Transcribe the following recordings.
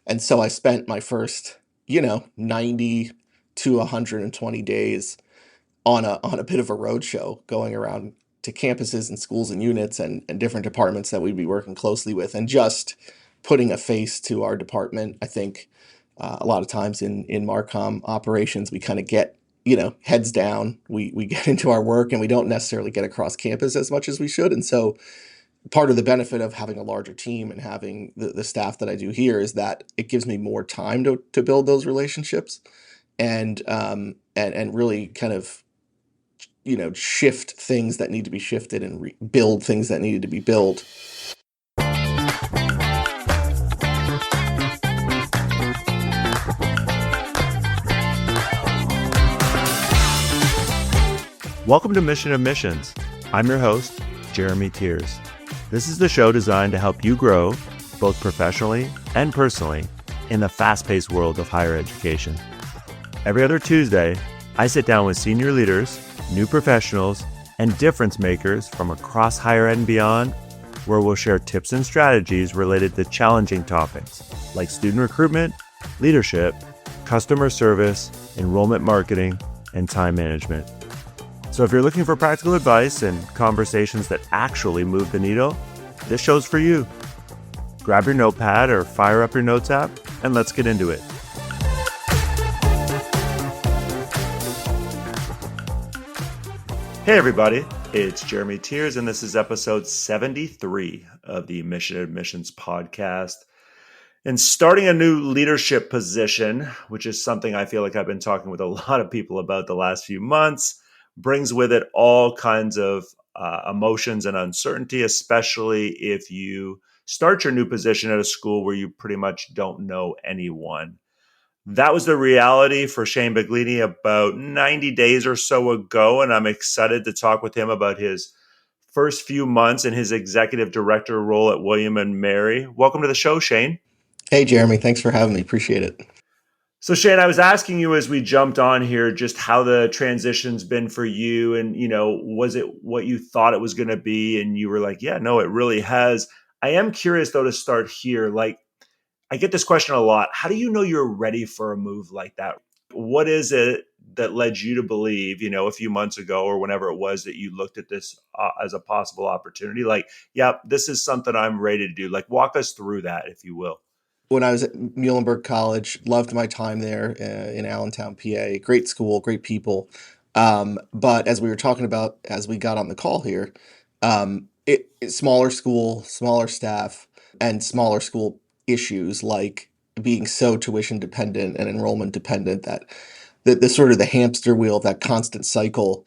And so I spent my first, 90 to 120 days on a bit of a roadshow going around to campuses and schools and units and different departments that we'd be working closely with, and just putting a face to our department. I think a lot of times in Marcom operations, we kind of get, heads down. We get into our work and we don't necessarily get across campus as much as we should. And so part of the benefit of having a larger team and having the staff that I do here is that it gives me more time to build those relationships and really kind of, shift things that need to be shifted and build things that needed to be built. Welcome to Mission of Missions. I'm your host, Jeremy Tiers. This is the show designed to help you grow, both professionally and personally, in the fast-paced world of higher education. Every other Tuesday, I sit down with senior leaders, new professionals, and difference makers from across higher ed and beyond, where we'll share tips and strategies related to challenging topics like student recruitment, leadership, customer service, enrollment marketing, and time management. So if you're looking for practical advice and conversations that actually move the needle, this show's for you. Grab your notepad or fire up your notes app, and let's get into it. Hey everybody, it's Jeremy Tiers, and this is episode 73 of the Mission Admissions podcast. And starting a new leadership position, which is something I feel like I've been talking with a lot of people about the last few months, brings with it all kinds of emotions and uncertainty, especially if you start your new position at a school where you pretty much don't know anyone. That was the reality for Shane Baglini about 90 days or so ago, and I'm excited to talk with him about his first few months in his executive director role at William & Mary. Welcome to the show, Shane. Hey, Jeremy. Thanks for having me. Appreciate it. So Shane, I was asking you as we jumped on here just how the transition's been for you, and was it what you thought it was going to be? And you were like, yeah, no, it really has. I am curious though to start here. Like, I get this question a lot. How do you know you're ready for a move like that? What is it that led you to believe, a few months ago or whenever it was that you looked at this as a possible opportunity? Like, yeah, this is something I'm ready to do. Like, walk us through that, if you will. When I was at Muhlenberg College, loved my time there in Allentown, PA. Great school, great people. But as we were talking about, as we got on the call here, smaller school, smaller staff, and smaller school issues like being so tuition dependent and enrollment dependent that the sort of the hamster wheel, that constant cycle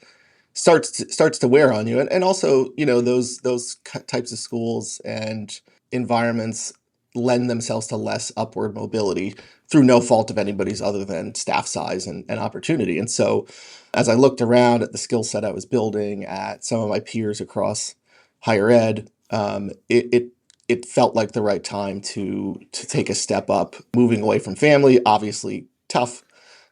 starts to wear on you. And also, those types of schools and environments lend themselves to less upward mobility through no fault of anybody's other than staff size and opportunity. And so as I looked around at the skill set I was building, at some of my peers across higher ed, it felt like the right time to take a step up, moving away from family. Obviously tough,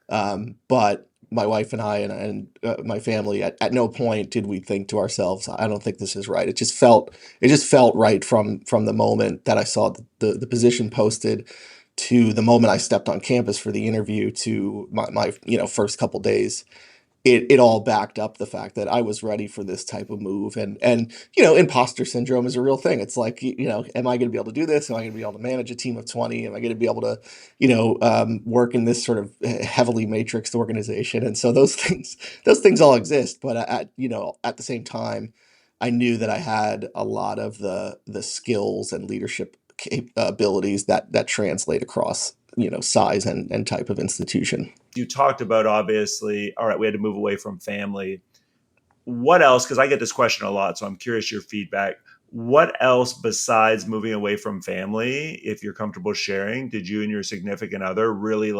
but my wife and I and my family, at no point did we think to ourselves, I don't think this is right. It just felt right from the moment that I saw the position posted to the moment I stepped on campus for the interview to my first couple days. It all backed up the fact that I was ready for this type of move. And imposter syndrome is a real thing. It's like, am I going to be able to do this? Am I going to be able to manage a team of 20? Am I going to be able to, work in this sort of heavily matrixed organization? And so those things all exist. But at the same time, I knew that I had a lot of the skills and leadership abilities that translate across size and type of institution. You talked about, obviously, all right, we had to move away from family. What else? Because I get this question a lot, so I'm curious your feedback. What else besides moving away from family, if you're comfortable sharing, did you and your significant other really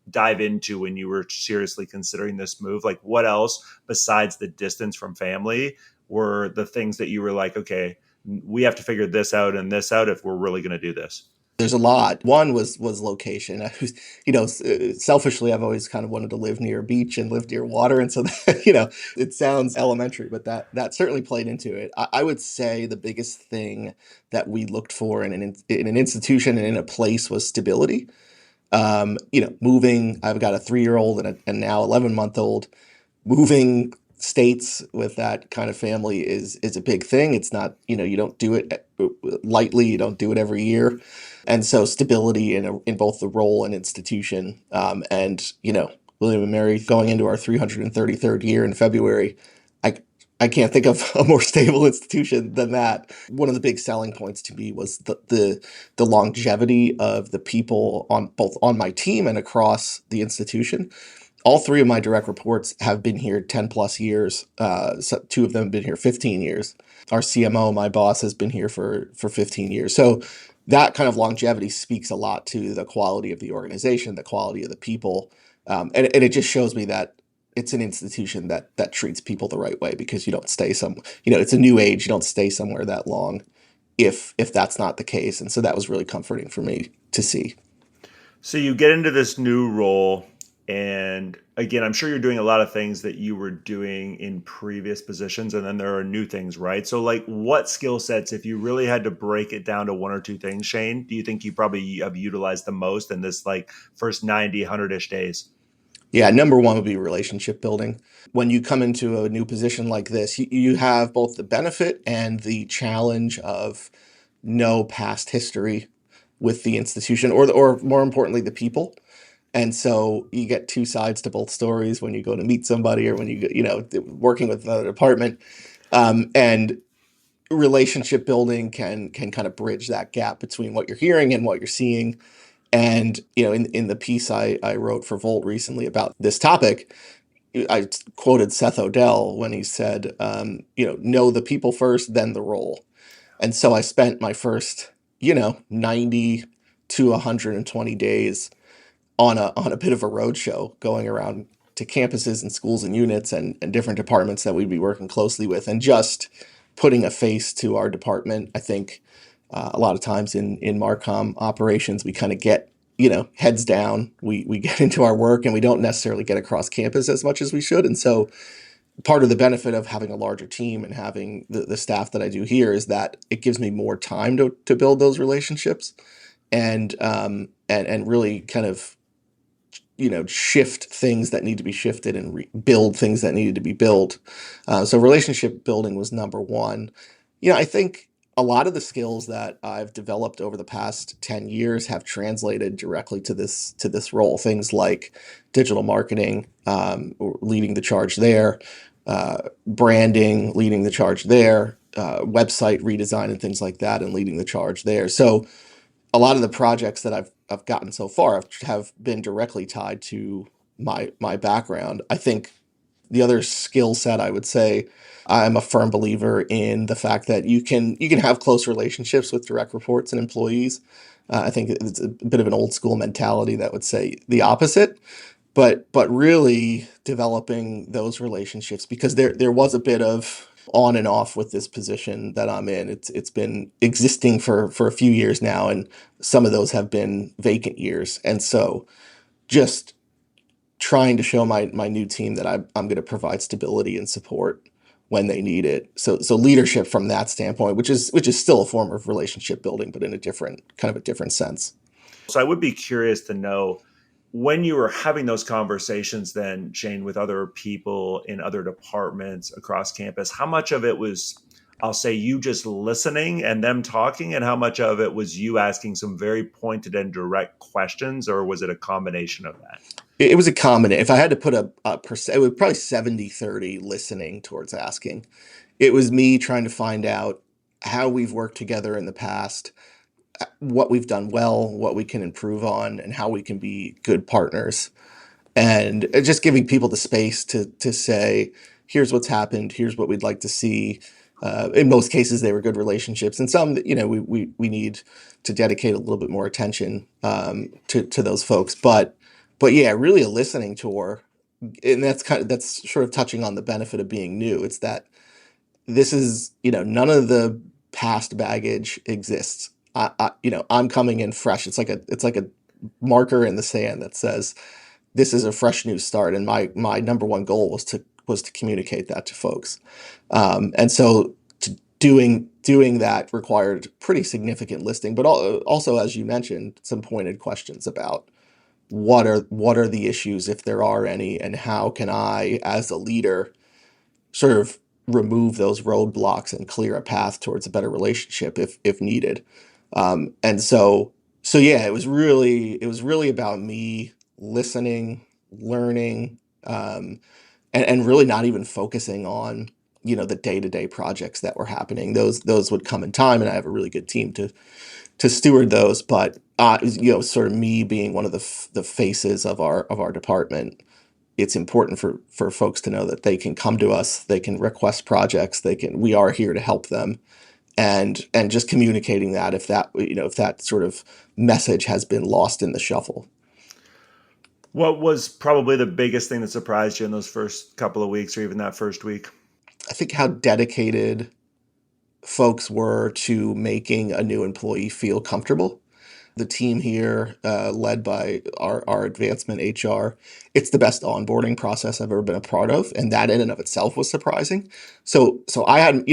dive into when you were seriously considering this move? Like, what else besides the distance from family were the things that you were like, okay, we have to figure this out and this out if we're really going to do this? There's a lot. One was location. I was, selfishly, I've always kind of wanted to live near a beach and live near water, and so that, it sounds elementary, but that certainly played into it. I would say the biggest thing that we looked for in an institution and in a place was stability. Moving. I've got a 3-year-old and now 11-month-old. Moving states with that kind of family is a big thing. It's not, you don't do it lightly. You don't do it every year. And so stability in both the role and institution. And William and Mary going into our 333rd year in February, I I can't think of a more stable institution than that. One of the big selling points to me was the longevity of the people on both on my team and across the institution. All three of my direct reports have been here 10 plus years. So two of them have been here 15 years. Our CMO, my boss, has been here for 15 years. So that kind of longevity speaks a lot to the quality of the organization, the quality of the people. And it just shows me that it's an institution that treats people the right way, because you don't stay it's a new age. You don't stay somewhere that long if that's not the case. And so that was really comforting for me to see. So you get into this new role, and again, I'm sure you're doing a lot of things that you were doing in previous positions, and then there are new things, right? So, like, what skill sets, if you really had to break it down to one or two things, Shane, do you think you probably have utilized the most in this like first 90, 100-ish days? Yeah, number one would be relationship building. When you come into a new position like this, you have both the benefit and the challenge of no past history with the institution, or more importantly, the people. And so you get two sides to both stories when you go to meet somebody, or when working with another department. And relationship building can kind of bridge that gap between what you're hearing and what you're seeing. And in the piece I wrote for Volt recently about this topic, I quoted Seth Odell when he said, know the people first, then the role. And so I spent my first 90 to 120 days on a bit of a roadshow, going around to campuses and schools and units and different departments that we'd be working closely with, and just putting a face to our department. I think a lot of times in Marcom operations, we kind of get heads down. We get into our work, and we don't necessarily get across campus as much as we should. And so part of the benefit of having a larger team and having the staff that I do here is that it gives me more time to build those relationships, and really kind of shift things that need to be shifted, and build things that needed to be built. So relationship building was number one. I think a lot of the skills that I've developed over the past 10 years have translated directly to this role. Things like digital marketing, leading the charge there, branding, leading the charge there, website redesign and things like that, and leading the charge there. So a lot of the projects that I've gotten so far have been directly tied to my background. I think the other skill set, I would say, I'm a firm believer in the fact that you can have close relationships with direct reports and employees. I think it's a bit of an old school mentality that would say the opposite, but really developing those relationships, because there was a bit of on and off with this position that I'm in. It's been existing for a few years now, and some of those have been vacant years. And so just trying to show my new team that I'm going to provide stability and support when they need it. So leadership from that standpoint, which is still a form of relationship building, but in a different sense. So I would be curious to know, when you were having those conversations then, Shane, with other people in other departments across campus, how much of it was, I'll say, you just listening and them talking, and how much of it was you asking some very pointed and direct questions, or was it a combination of that? It was a combination. If I had to put a percent, it was probably 70-30 listening towards asking. It was me trying to find out how we've worked together in the past, what we've done well, what we can improve on, and how we can be good partners. And just giving people the space to say, here's what's happened, here's what we'd like to see. In most cases, they were good relationships, and some, we need to dedicate a little bit more attention to those folks. But yeah, really a listening tour, and that's sort of touching on the benefit of being new. It's that this is, none of the past baggage exists. I'm coming in fresh. It's like a marker in the sand that says this is a fresh new start, and my number one goal was to communicate that to folks. And so doing that required pretty significant listing, but also, as you mentioned, some pointed questions about what are the issues, if there are any, and how can I, as a leader, sort of remove those roadblocks and clear a path towards a better relationship if needed. And so yeah, it was really about me listening, learning, and really not even focusing on the day-to-day projects that were happening. Those would come in time, and I have a really good team to steward those. But sort of me being one of the faces of our department, it's important for folks to know that they can come to us, they can request projects, we are here to help them, and just communicating that if that sort of message has been lost in the shuffle. What was probably the biggest thing that surprised you in those first couple of weeks or even that first week? I think how dedicated folks were to making a new employee feel comfortable. The team here, led by our advancement HR, it's the best onboarding process I've ever been a part of, and that in and of itself was surprising. So I had,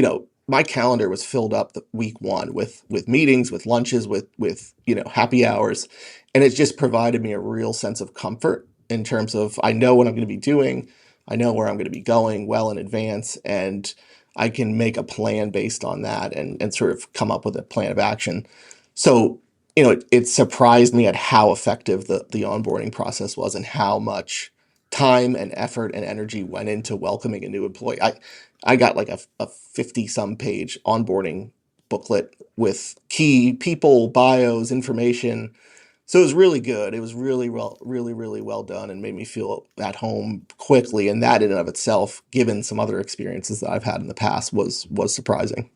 my calendar was filled up the week one with meetings, with lunches, with happy hours, and it just provided me a real sense of comfort in terms of I know what I'm going to be doing, I know where I'm going to be going well in advance, and I can make a plan based on that and sort of come up with a plan of action. So it surprised me at how effective the onboarding process was and how much time and effort and energy went into welcoming a new employee. I got like a 50 some page onboarding booklet with key people, bios, information. So it was really good. It was really well done, and made me feel at home quickly. And that in and of itself, given some other experiences that I've had in the past, was surprising.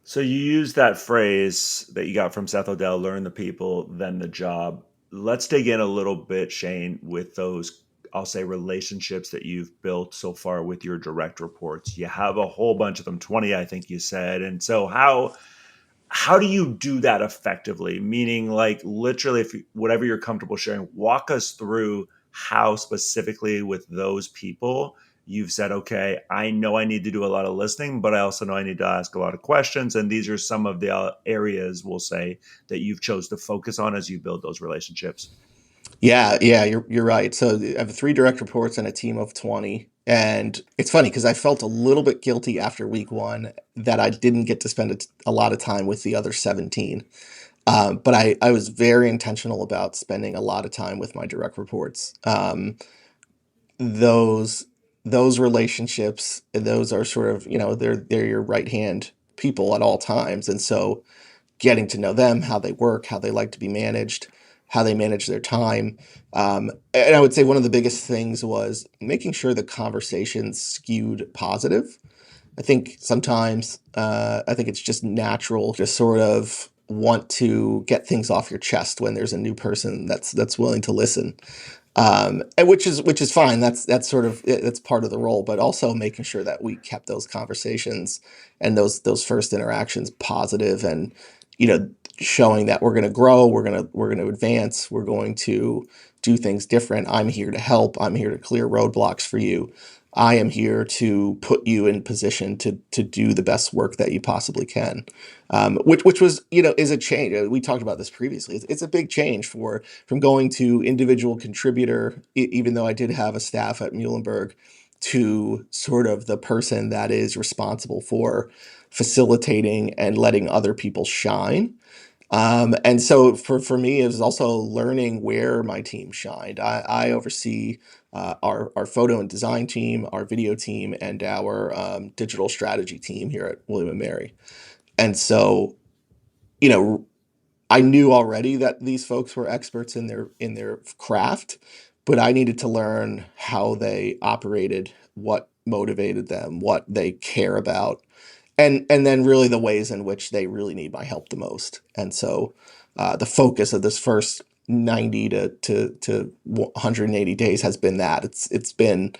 So you use that phrase that you got from Seth Odell, learn the people, then the job. Let's dig in a little bit, Shane, with those, I'll say, relationships that you've built so far with your direct reports. You have a whole bunch of them, 20, I think you said. And so how do you do that effectively? Meaning, like, literally, whatever you're comfortable sharing, walk us through how specifically with those people you've said, okay, I know I need to do a lot of listening, but I also know I need to ask a lot of questions. And these are some of the areas, we'll say, that you've chose to focus on as you build those relationships. Yeah, you're right. So I have three direct reports and a team of 20. And it's funny because I felt a little bit guilty after week one that I didn't get to spend a lot of time with the other 17. But I was very intentional about spending a lot of time with my direct reports. Those those relationships, those are sort of, they're your right hand people at all times. And so getting to know them, how they work, how they like to be managed, how they manage their time. And I would say one of the biggest things was making sure the conversations skewed positive. I think sometimes, I think it's just natural to sort of want to get things off your chest when there's a new person that's willing to listen, and which is fine. That's part of the role, but also making sure that we kept those conversations and those first interactions positive, and you know showing that we're going to grow, we're going to advance, we're going to do things different. I'm here to help. I'm here to clear roadblocks for you. I am here to put you in position to do the best work that you possibly can, which was is a change. We talked about this previously. It's a big change from going to individual contributor, even though I did have a staff at Muhlenberg, to sort of the person that is responsible for facilitating and letting other people shine. And so for me, it was also learning where my team shined. I oversee our photo and design team, our video team, and our digital strategy team here at William and Mary. And so, you know, I knew already that these folks were experts in their craft, but I needed to learn how they operated, what motivated them, what they care about, and then really the ways in which they really need my help the most. And so the focus of this first 90 to 180 days has been that. It's been,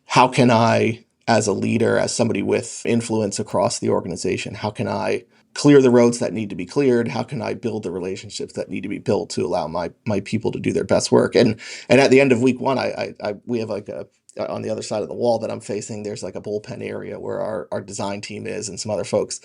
how can I, as a leader, as somebody with influence across the organization, how can I clear the roads that need to be cleared? How can I build the relationships that need to be built to allow my people to do their best work? And at the end of week one, we have like a on the other side of the wall that I'm facing, there's like a bullpen area where our design team is and some other folks.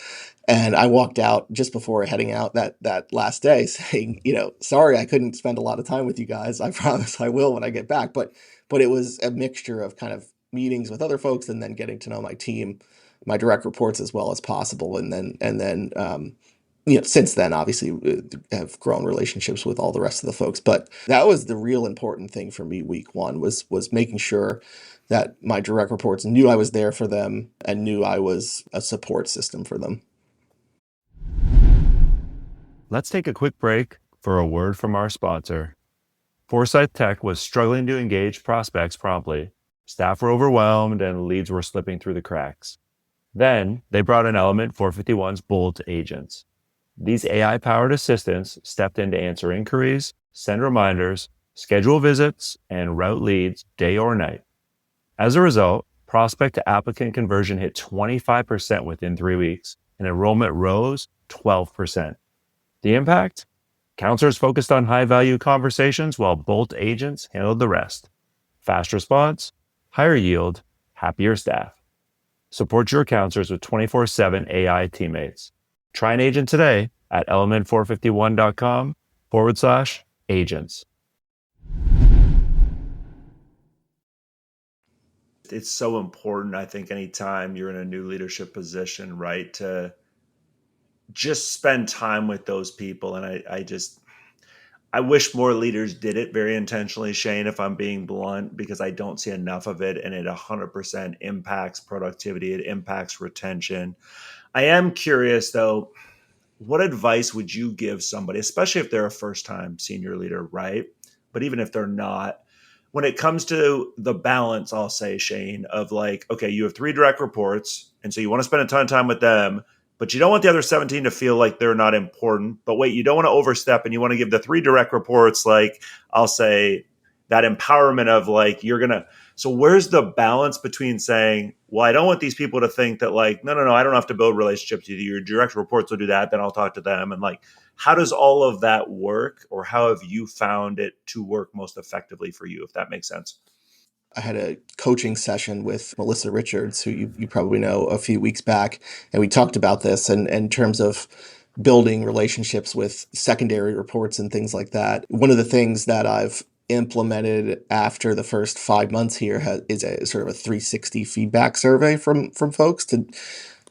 And I walked out just before heading out that last day saying, sorry, I couldn't spend a lot of time with you guys. I promise I will when I get back. But it was a mixture of kind of meetings with other folks and then getting to know my team, my direct reports as well as possible. Since then, obviously, have grown relationships with all the rest of the folks. But that was the real important thing for me. Week one was making sure that my direct reports knew I was there for them and knew I was a support system for them. Let's take a quick break for a word from our sponsor. Forsyth Tech was struggling to engage prospects promptly. Staff were overwhelmed and leads were slipping through the cracks. Then they brought in Element 451's Bolt agents. These AI-powered assistants stepped in to answer inquiries, send reminders, schedule visits, and route leads day or night. As a result, prospect to applicant conversion hit 25% within 3 weeks, and enrollment rose 12%. The impact? Counselors focused on high-value conversations while Bolt agents handled the rest. Fast response, higher yield, happier staff. Support your counselors with 24/7 AI teammates. Try an agent today at element451.com/agents. It's so important, I think, anytime you're in a new leadership position, right, to just spend time with those people. And I wish more leaders did it very intentionally, Shane, if I'm being blunt, because I don't see enough of it, and it 100% impacts productivity. It impacts retention. I am curious, though, what advice would you give somebody, especially if they're a first-time senior leader, right? But even if they're not, when it comes to the balance, I'll say, Shane, of like, okay, you have 3 direct reports, and so you want to spend a ton of time with them, but you don't want the other 17 to feel like they're not important. But wait, you don't want to overstep, and you want to give the 3 direct reports, like, I'll say, that empowerment of like, so where's the balance between saying, well, I don't want these people to think that like, no, I don't have to build relationships with you. Your direct reports will do that. Then I'll talk to them. And like, how does all of that work, or how have you found it to work most effectively for you, if that makes sense? I had a coaching session with Melissa Richards, who you probably know, a few weeks back, and we talked about this and in terms of building relationships with secondary reports and things like that. One of the things that I've implemented after the first 5 months here is a sort of a 360 feedback survey from folks to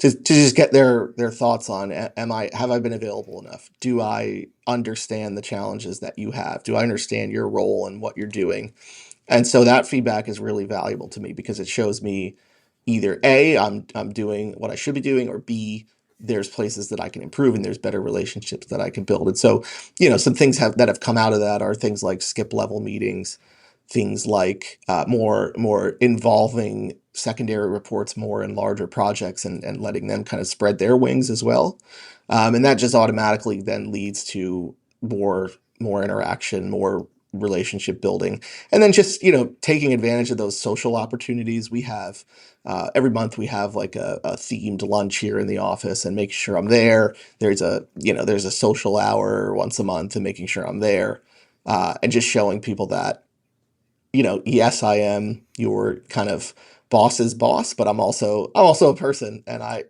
just get their thoughts on, have I been available enough? Do I understand the challenges that you have? Do I understand your role and what you're doing? And so that feedback is really valuable to me because it shows me either A, I'm doing what I should be doing, or B, there's places that I can improve and there's better relationships that I can build. And so, some things that have come out of that are things like skip level meetings, things like more involving secondary reports more in larger projects and letting them kind of spread their wings as well. And that just automatically then leads to more interaction, more relationship building, and then just taking advantage of those social opportunities we have. Every month we have like a themed lunch here in the office, and making sure I'm there. There's a social hour once a month, and making sure I'm there, and just showing people that yes, I am your kind of boss's boss, but I'm also a person, and I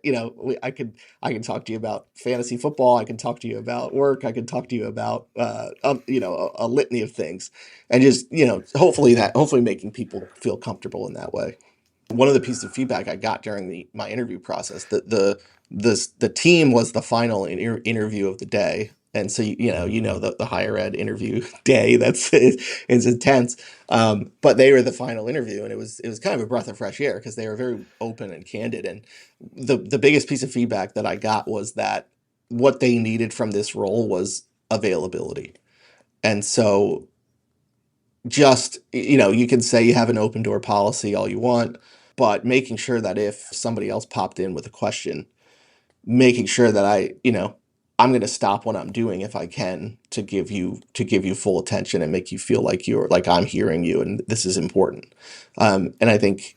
can talk to you about fantasy football. I can talk to you about work. I can talk to you about a litany of things, and just hopefully making people feel comfortable in that way. One of the pieces of feedback I got during my interview process, the team was the final interview of the day. And so, the higher ed interview day, is intense. But they were the final interview, and it was kind of a breath of fresh air because they were very open and candid. And the biggest piece of feedback that I got was that what they needed from this role was availability. And so just, you can say you have an open door policy all you want, but making sure that if somebody else popped in with a question, making sure that I'm going to stop what I'm doing if I can to give you full attention and make you feel like I'm hearing you and this is important. And I think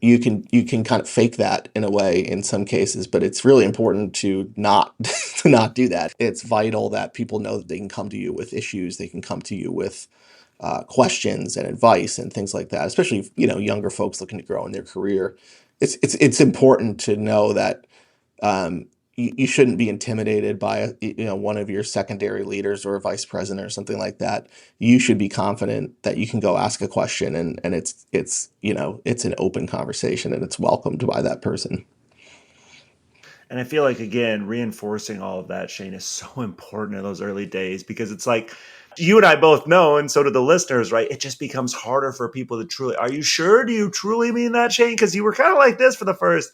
you can kind of fake that in a way in some cases, but it's really important to not to not do that. It's vital that people know that they can come to you with issues, they can come to you with questions and advice and things like that, especially younger folks looking to grow in their career. It's important to know that you shouldn't be intimidated by one of your secondary leaders or a vice president or something like that. You should be confident that you can go ask a question, and it's an open conversation and it's welcomed by that person. And I feel like, again, reinforcing all of that, Shane, is so important in those early days because it's like you and I both know, and so do the listeners, right? It just becomes harder for people to truly, are you sure? Do you truly mean that, Shane? Because you were kind of like this for the first.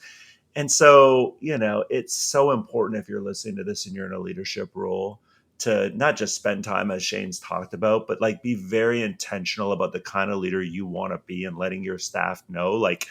And so, it's so important if you're listening to this and you're in a leadership role to not just spend time, as Shane's talked about, but like be very intentional about the kind of leader you want to be and letting your staff know, like,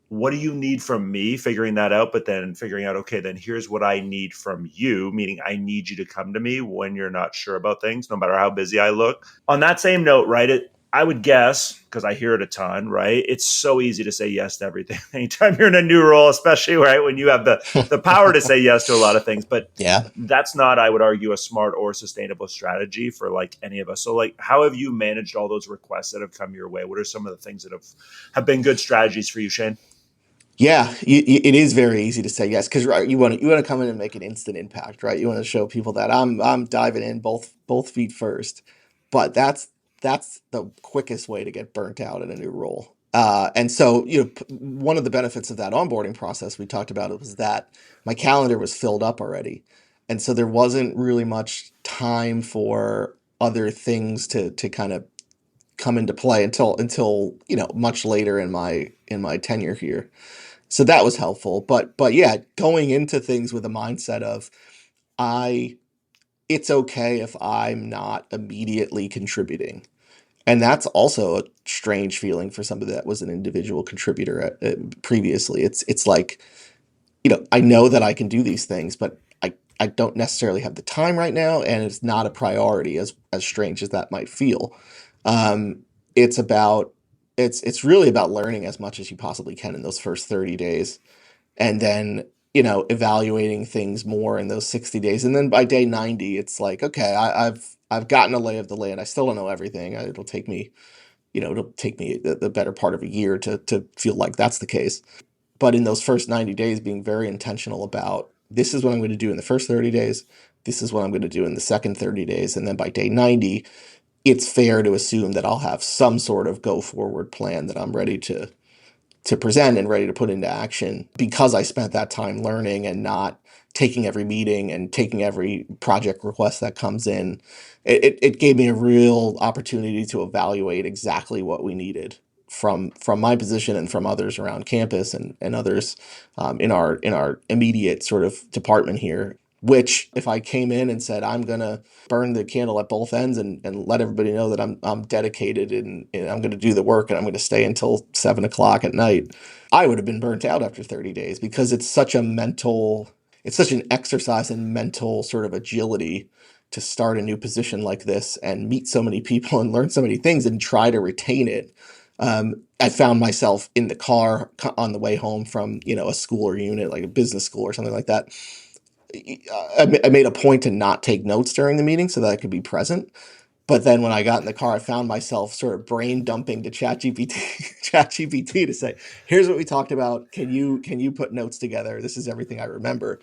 what do you need from me, figuring that out, but then figuring out, okay, then here's what I need from you, meaning I need you to come to me when you're not sure about things, no matter how busy I look. On that same note, right, I would guess, because I hear it a ton, right, it's so easy to say yes to everything anytime you're in a new role, especially, right, when you have the power to say yes to a lot of things. But Yeah. that's not, I would argue, a smart or sustainable strategy for like any of us. So like, how have you managed all those requests that have come your way? What are some of the things that have been good strategies for you, Shane? Yeah, it is very easy to say yes because right, you want to come in and make an instant impact, right? You want to show people that I'm diving in both feet first, but that's the quickest way to get burnt out in a new role. And so one of the benefits of that onboarding process we talked about it was that my calendar was filled up already, and so there wasn't really much time for other things to kind of come into play until much later in my tenure here. So that was helpful. But yeah, going into things with a mindset of I it's okay if I'm not immediately contributing. And that's also a strange feeling for somebody that was an individual contributor previously. It's like, I know that I can do these things, but I don't necessarily have the time right now, and it's not a priority as strange as that might feel. Um, it's about it's really about learning as much as you possibly can in those first 30 days and then evaluating things more in those 60 days, and then by day 90 it's like, okay, I've gotten a lay of the land. I still don't know everything. It'll take me the better part of a year to feel like that's the case, but in those first 90 days being very intentional about this is what I'm going to do in the first 30 days, this is what I'm going to do in the second 30 days, and then by day 90 it's fair to assume that I'll have some sort of go forward plan that I'm ready to present and ready to put into action because I spent that time learning and not taking every meeting and taking every project request that comes in. It gave me a real opportunity to evaluate exactly what we needed from my position and from others around campus and others in our immediate sort of department here. Which, if I came in and said I'm gonna burn the candle at both ends and let everybody know that I'm dedicated and I'm gonna do the work and I'm gonna stay until 7 o'clock at night, I would have been burnt out after 30 days because it's such an exercise in mental sort of agility to start a new position like this and meet so many people and learn so many things and try to retain it. I found myself in the car on the way home from a school or unit like a business school or something like that. I made a point to not take notes during the meeting so that I could be present. But then when I got in the car, I found myself sort of brain dumping to ChatGPT, ChatGPT to say, "Here's what we talked about. Can you put notes together? This is everything I remember."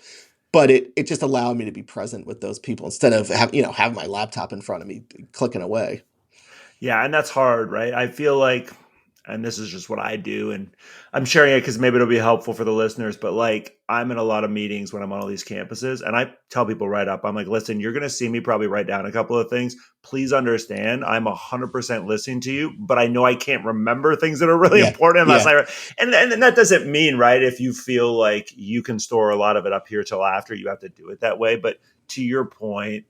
But it just allowed me to be present with those people instead of have my laptop in front of me clicking away. Yeah, and that's hard, right? I feel like, and this is just what I do, and I'm sharing it because maybe it'll be helpful for the listeners, but like I'm in a lot of meetings when I'm on all these campuses, and I tell people right up, I'm like, listen, you're going to see me probably write down a couple of things. Please understand, I'm 100% listening to you, but I know I can't remember things that are really Yeah, important unless yeah, I, and that doesn't mean, right, if you feel like you can store a lot of it up here till after, you have to do it that way. But to your point,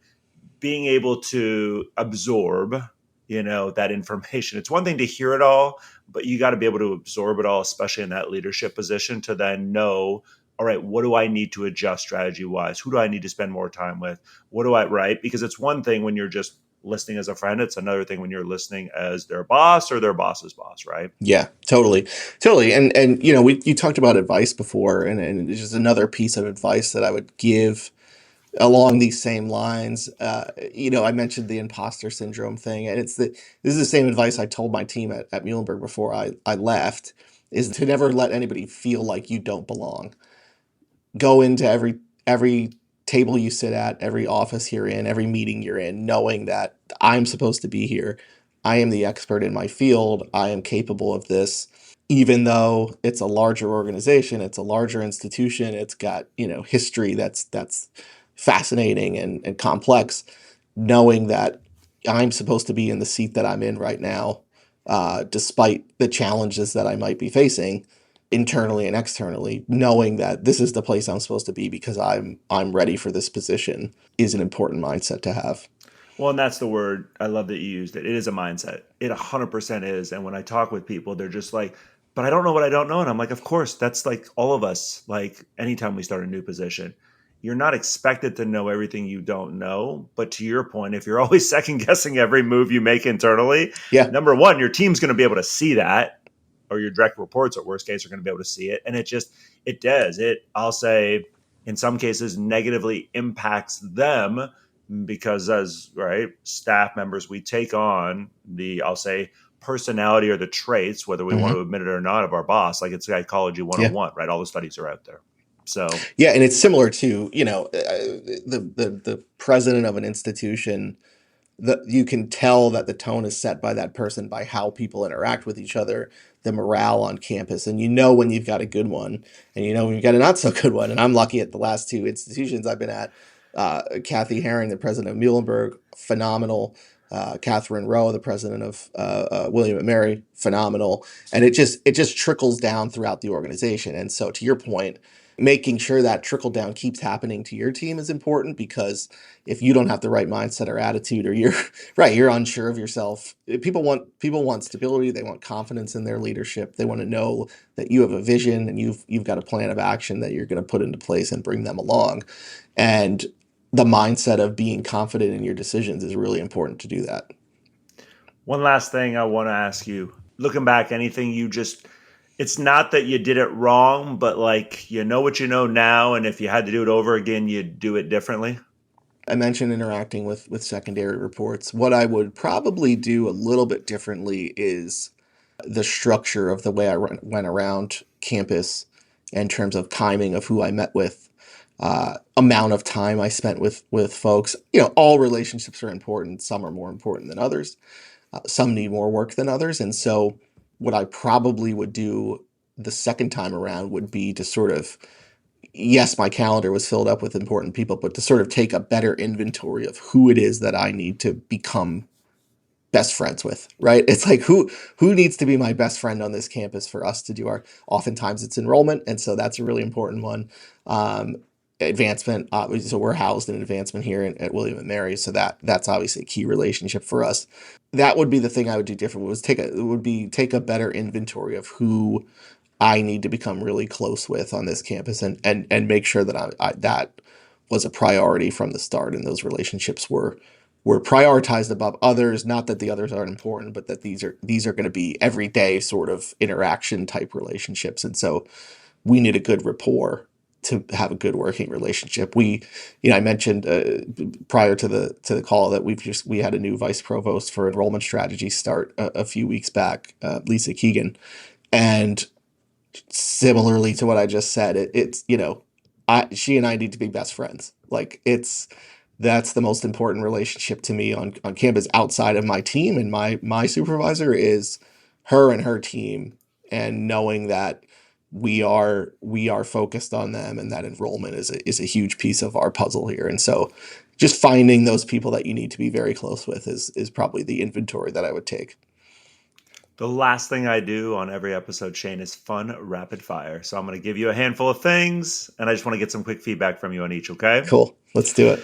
being able to absorb that information, it's one thing to hear it all, but you got to be able to absorb it all, especially in that leadership position, to then know, all right, what do I need to adjust strategy wise? Who do I need to spend more time with? What do I, right? Because it's one thing when you're just listening as a friend. It's another thing when you're listening as their boss or their boss's boss, right? Yeah, totally, totally. And you talked about advice before, and it's just another piece of advice that I would give along these same lines. I mentioned the imposter syndrome thing, and this is the same advice I told my team at Muhlenberg before I left, is to never let anybody feel like you don't belong. Go into every table you sit at, every office you're in, every meeting you're in, knowing that I'm supposed to be here. I am the expert in my field. I am capable of this. Even though it's a larger organization, it's a larger institution, it's got, history that's fascinating and complex, knowing that I'm supposed to be in the seat that I'm in right now, despite the challenges that I might be facing internally and externally, knowing that this is the place I'm supposed to be because I'm ready for this position is an important mindset to have. Well, and that's the word. I love that you used it. It is a mindset. It 100% is. And when I talk with people, they're just like, but I don't know what I don't know. And I'm like, of course, that's like all of us. Like anytime we start a new position, you're not expected to know everything you don't know. But to your point, if you're always second guessing every move you make internally, Yeah. number one, your team's going to be able to see that, or your direct reports at worst case are going to be able to see it. And it does. I'll say, in some cases, negatively impacts them because as right staff members, we take on I'll say, personality or the traits, whether we want Hmm. to admit it or not, of our boss. Like it's psychology Yeah. 101, right? All the studies are out there. So Yeah, and it's similar to, the president of an institution. You can tell that the tone is set by that person by how people interact with each other, the morale on campus, and when you've got a good one, and when you've got a not so good one. And I'm lucky at the last two institutions I've been at. Kathy Herring, the president of Muhlenberg, phenomenal. Catherine Rowe, the president of William and Mary, phenomenal. And it just trickles down throughout the organization. And so, to your point, making sure that trickle down keeps happening to your team is important, because if you don't have the right mindset or attitude, or you're right, you're unsure of yourself. People want stability. They want confidence in their leadership. They want to know that you have a vision and you've got a plan of action that you're going to put into place and bring them along. And the mindset of being confident in your decisions is really important to do that. one last thing I want to ask you, looking back, anything you just, it's not that you did it wrong, but like, you know what you know now. And if you had to do it over again, you'd do it differently. I mentioned interacting with secondary reports. What I would probably do a little bit differently is the structure of the way I went around campus in terms of timing of who I met with, amount of time I spent with folks. All relationships are important. Some are more important than others. Some need more work than others. And so, what I probably would do the second time around would be to sort of, yes, my calendar was filled up with important people, but to sort of take a better inventory of who it is that I need to become best friends with, right? It's like, who needs to be my best friend on this campus for us to do oftentimes it's enrollment. And so that's a really important one. Advancement. So we're housed in advancement here at William and Mary. So that's obviously a key relationship for us. That would be the thing I would do different, was take a better inventory of who I need to become really close with on this campus, and make sure that that was a priority from the start, and those relationships were prioritized above others. Not that the others aren't important, but that these are going to be everyday sort of interaction type relationships. And so we need a good rapport to have a good working relationship. I mentioned prior to the call that we had a new vice provost for enrollment strategy start a few weeks back, Lisa Keegan. And similarly to what I just said, she and I need to be best friends. Like, that's the most important relationship to me on campus, outside of my team, and my supervisor is her and her team, and knowing that we are focused on them, and that enrollment is a huge piece of our puzzle here. And so, just finding those people that you need to be very close with is probably the inventory that I would take. The last thing I do on every episode, Shane, is fun rapid fire. So I'm going to give you a handful of things, and I just want to get some quick feedback from you on each, okay? Cool. Let's do it.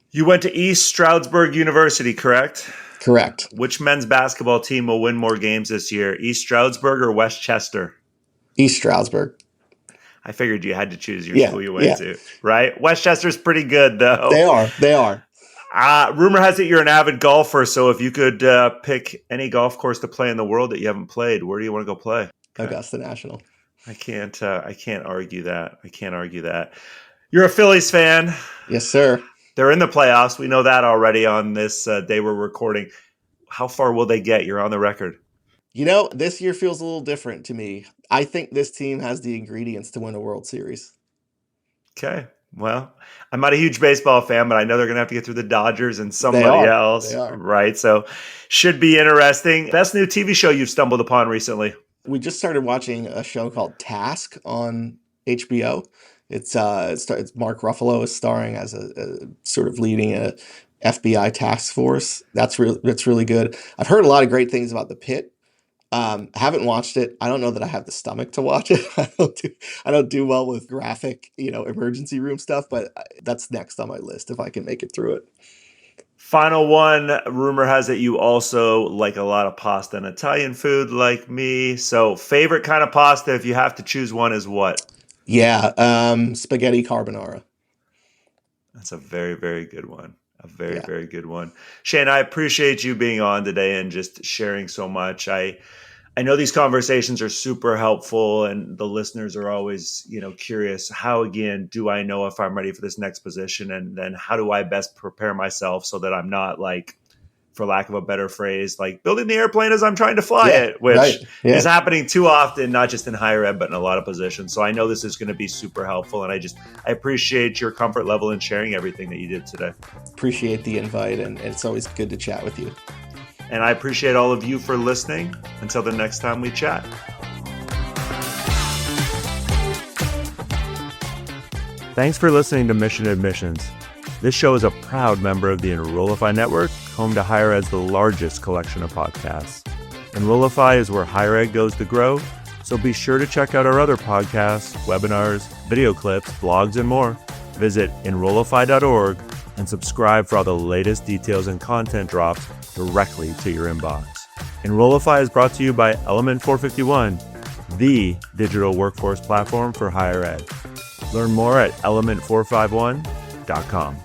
You went to East Stroudsburg University, correct? Correct. Which men's basketball team will win more games this year, East Stroudsburg or Westchester? East Stroudsburg. I figured you had to choose your Yeah. school you went Yeah. to, right? Westchester's pretty good, They though. are. They are. Rumor has it you're an avid golfer, so if you could pick any golf course to play in the world that you haven't played, where do you want to go play? Okay. Augusta National. I can't argue that. I can't argue that. You're a Phillies fan. Yes, sir. They're in the playoffs. We know that already on this day we're recording. How far will they get? You're on the record. This year feels a little different to me. I think this team has the ingredients to win a World Series. Okay. Well, I'm not a huge baseball fan, but I know they're going to have to get through the Dodgers and somebody else. They are. Right? So should be interesting. Best new TV show you've stumbled upon recently? We just started watching a show called Task on HBO. It's Mark Ruffalo is starring as a sort of leading a FBI task force. That's really good. I've heard a lot of great things about The Pit. Haven't watched it. I don't know that I have the stomach to watch it. I don't do well with graphic, emergency room stuff, but that's next on my list if I can make it through it. Final one. Rumor has it you also like a lot of pasta and Italian food like me. So favorite kind of pasta, if you have to choose one, is what? Yeah, spaghetti carbonara. That's a very, very good one. Very good one. Shane, I appreciate you being on today and just sharing so much. I know these conversations are super helpful, and the listeners are always, curious. How, again, do I know if I'm ready for this next position? And then how do I best prepare myself so that I'm not, like, for lack of a better phrase, like building the airplane as I'm trying to fly it, which is happening too often, not just in higher ed, but in a lot of positions. So I know this is going to be super helpful. And I appreciate your comfort level in sharing everything that you did today. Appreciate the invite. And it's always good to chat with you. And I appreciate all of you for listening. Until the next time we chat. Thanks for listening to Mission Admissions. This show is a proud member of the Enrollify Network, home to Higher Ed's the largest collection of podcasts. Enrollify is where higher ed goes to grow, so be sure to check out our other podcasts, webinars, video clips, blogs, and more. Visit enrollify.org and subscribe for all the latest details and content drops directly to your inbox. Enrollify is brought to you by Element 451, the digital workforce platform for higher ed. Learn more at element451.com.